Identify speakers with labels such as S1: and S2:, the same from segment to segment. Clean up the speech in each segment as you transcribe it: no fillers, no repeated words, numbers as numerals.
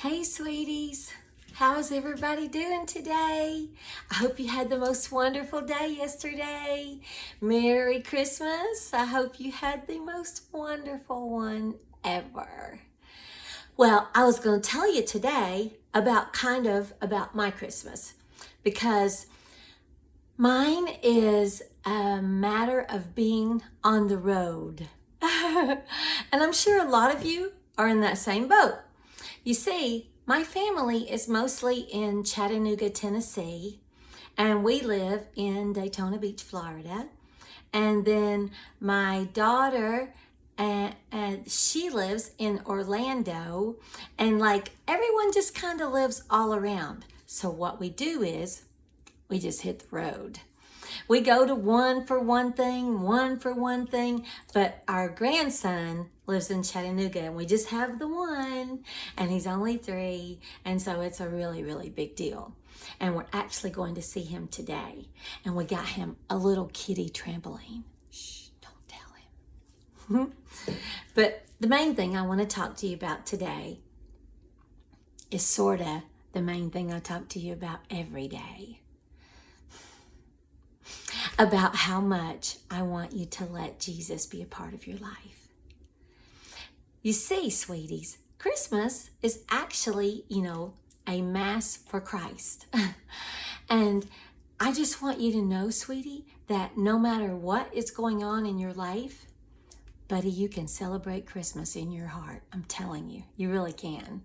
S1: Hey, sweeties. How's everybody doing today? I hope you had the most wonderful day yesterday. Merry Christmas. I hope you had the most wonderful one ever. Well, I was going to tell you today about my Christmas because mine is a matter of being on the road. And I'm sure a lot of you are in that same boat. You see, my family is mostly in Chattanooga, Tennessee, and we live in Daytona Beach, Florida. And then my daughter, she lives in Orlando, and like everyone just kind of lives all around. So what we do is we just hit the road. We go to one for one thing, but our grandson lives in Chattanooga and we just have the one, and he's only 3, and so it's a really, really big deal. And we're actually going to see him today, and we got him a little kitty trampoline. Shh, don't tell him. But the main thing I want to talk to you about today is sort of the main thing I talk to you about every day. About how much I want you to let Jesus be a part of your life. You see, sweeties, Christmas is actually, a mass for Christ. And I just want you to know, sweetie, that no matter what is going on in your life, buddy, you can celebrate Christmas in your heart. I'm telling you, you really can.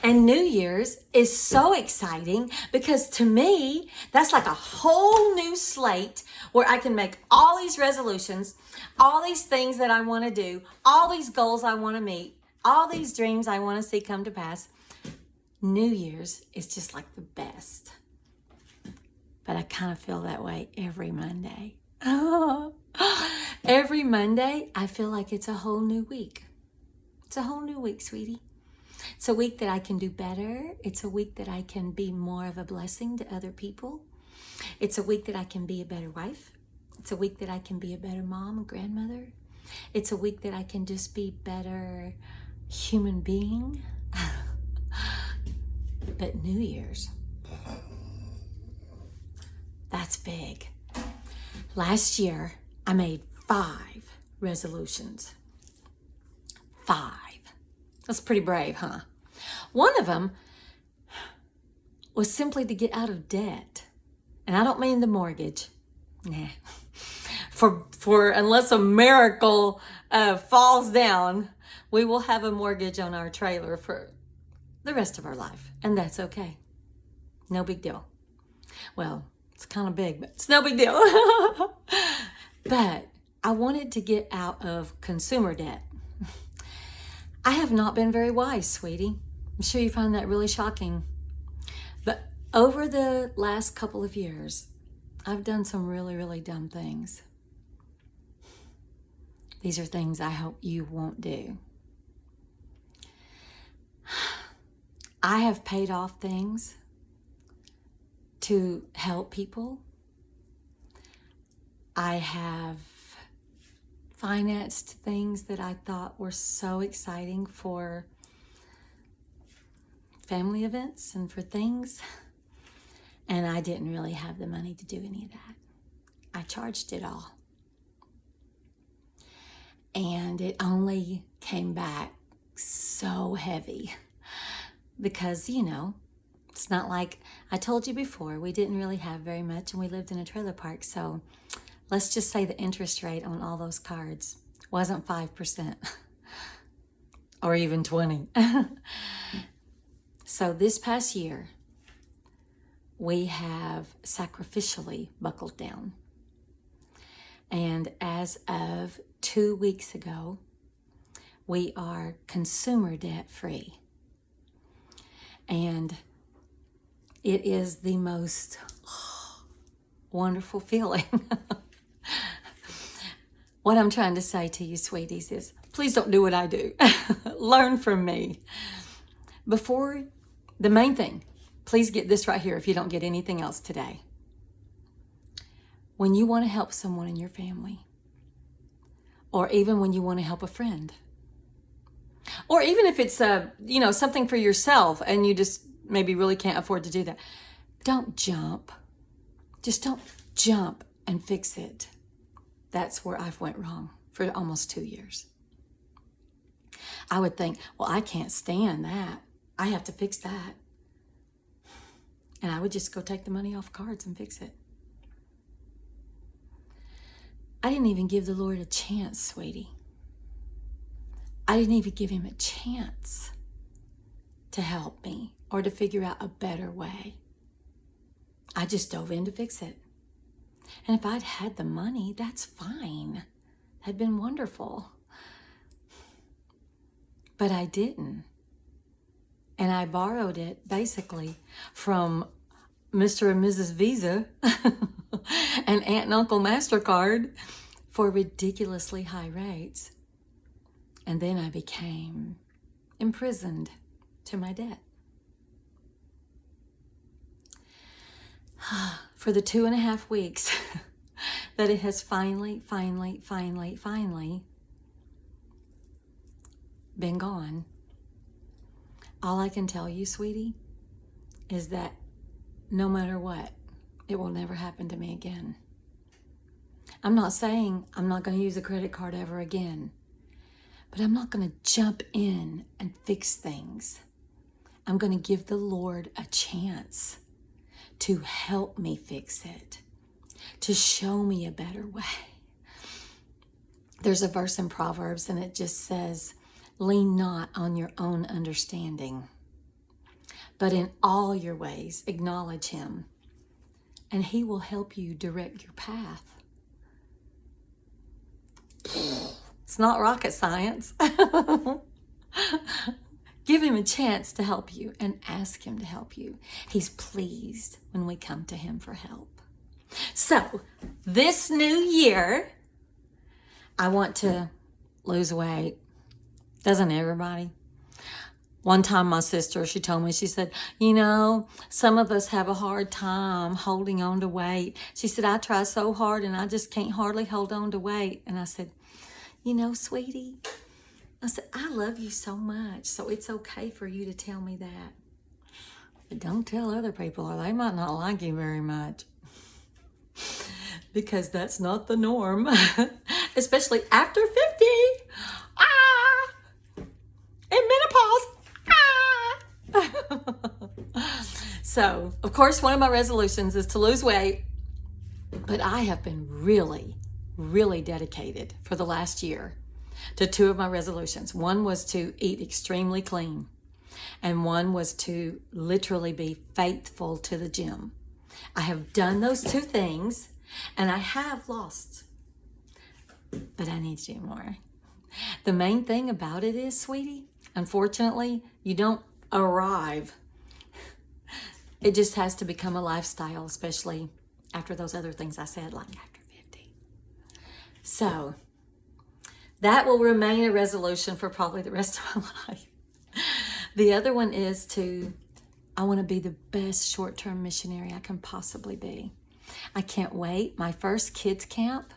S1: And New Year's is so exciting because to me, that's like a whole new slate where I can make all these resolutions, all these things that I want to do, all these goals I want to meet, all these dreams I want to see come to pass. New Year's is just like the best. But I kind of feel that way every Monday. Every Monday, I feel like it's a whole new week. It's a whole new week, sweetie. It's a week that I can do better. It's a week that I can be more of a blessing to other people. It's a week that I can be a better wife. It's a week that I can be a better mom and grandmother. It's a week that I can just be better human being. But New Year's, that's big. Last year, I made 5 resolutions. 5. That's pretty brave, huh? One of them was simply to get out of debt. And I don't mean the mortgage. Nah. For unless a miracle falls down, we will have a mortgage on our trailer for the rest of our life. And that's okay. No big deal. Well, it's kind of big, but it's no big deal. But I wanted to get out of consumer debt. I have not been very wise, sweetie. I'm sure you find that really shocking. But over the last couple of years, I've done some really, really dumb things. These are things I hope you won't do. I have paid off things to help people. I have financed things that I thought were so exciting for family events and for things, and I didn't really have the money to do any of that. I charged it all, and it only came back so heavy because, it's not like I told you before, we didn't really have very much and we lived in a trailer park, so let's just say the interest rate on all those cards wasn't 5% or even 20. So this past year, we have sacrificially buckled down. And as of 2 weeks ago, we are consumer debt free. And it is the most wonderful feeling. What I'm trying to say to you, sweeties, is please don't do what I do. Learn from me. The main thing, please get this right here if you don't get anything else today. When you want to help someone in your family, or even when you want to help a friend,
S2: Or even if it's something for yourself and you just maybe really can't afford to do that. Don't jump. Just don't jump and fix it. That's where I've went wrong for almost 2 years. I would think, well, I can't stand that. I have to fix that. And I would just go take the money off cards and fix it. I didn't even give the Lord a chance, sweetie. I didn't even give him a chance to help me or to figure out a better way. I just dove in to fix it. And if I'd had the money, that's fine. That'd been wonderful. But I didn't. And I borrowed it basically from Mr. and Mrs. Visa and Aunt and Uncle MasterCard for ridiculously high rates. And then I became imprisoned to my debt. For the 2.5 weeks that it has finally been gone, all I can tell you, sweetie, is that no matter what, it will never happen to me again. I'm not saying I'm not going to use a credit card ever again, but I'm not going to jump in and fix things. I'm going to give the Lord a chance to help me fix it, to show me a better way. There's a verse in Proverbs and it just says, lean not on your own understanding, but in all your ways acknowledge him, and he will help you direct your path. It's not rocket science. Give him a chance to help you and ask him to help you. He's pleased when we come to him for help. So this new year, I want to lose weight. Doesn't everybody? One time my sister, she told me, she said, some of us have a hard time holding on to weight. She said, I try so hard and I just can't hardly hold on to weight. And I said, sweetie, I said, I love you so much, so it's okay for you to tell me that. But don't tell other people or they might not like you very much. Because that's not the norm, especially after 50. In menopause. So, of course, one of my resolutions is to lose weight, but I have been really, really dedicated for the last year to 2 of my resolutions. One was to eat extremely clean, and one was to literally be faithful to the gym. I have done those 2 things, and I have lost, but I need to do more. The main thing about it is, sweetie, unfortunately, you don't arrive. It just has to become a lifestyle, especially after those other things I said, like after 50. So that will remain a resolution for probably the rest of my life. The other one is I want to be the best short-term missionary I can possibly be. I can't wait. My first kids camp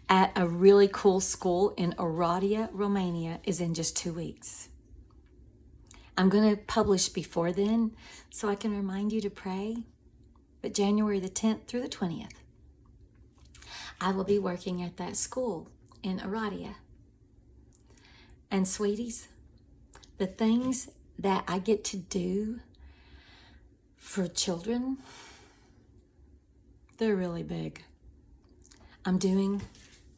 S2: at a really cool school in Oradea, Romania is in just 2 weeks. I'm going to publish before then so I can remind you to pray. But January the 10th through the 20th, I will be working at that school in Oradea. And sweeties, the things that I get to do for children, they're really big. I'm doing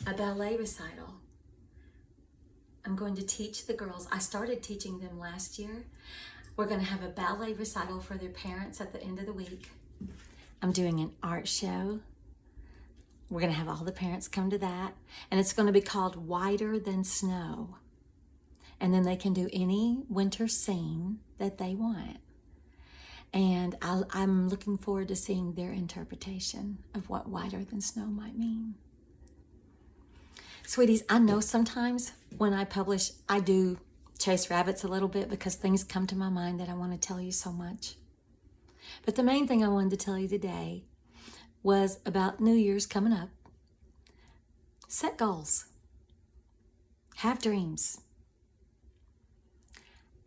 S2: a ballet recital. I'm going to teach the girls. I started teaching them last year. We're going to have a ballet recital for their parents at the end of the week. I'm doing an art show. We're going to have all the parents come to that. And it's going to be called Whiter Than Snow. And then they can do any winter scene that they want. And I'm looking forward to seeing their interpretation of what whiter than snow might mean. Sweeties, I know sometimes when I publish, I do chase rabbits a little bit because things come to my mind that I want to tell you so much. But the main thing I wanted to tell you today was about New Year's coming up. Set goals. Have dreams.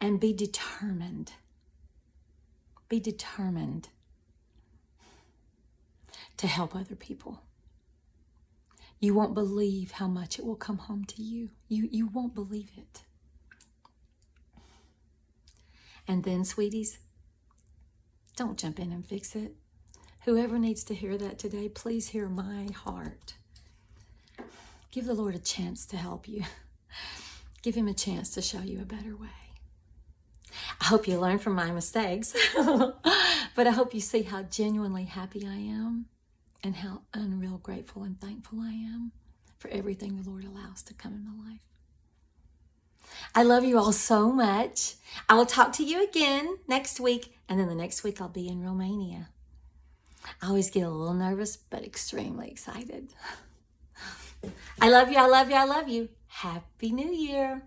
S2: and be determined. Be determined to help other people. You won't believe how much it will come home to you. You won't believe it. And then, sweeties, don't jump in and fix it. Whoever needs to hear that today, please hear my heart. Give the Lord a chance to help you. Give him a chance to show you a better way. I hope you learn from my mistakes, but I hope you see how genuinely happy I am and how unreal grateful and thankful I am for everything the Lord allows to come in my life. I love you all so much. I will talk to you again next week, and then the next week I'll be in Romania. I always get a little nervous, but extremely excited. I love you, I love you, I love you. Happy New Year.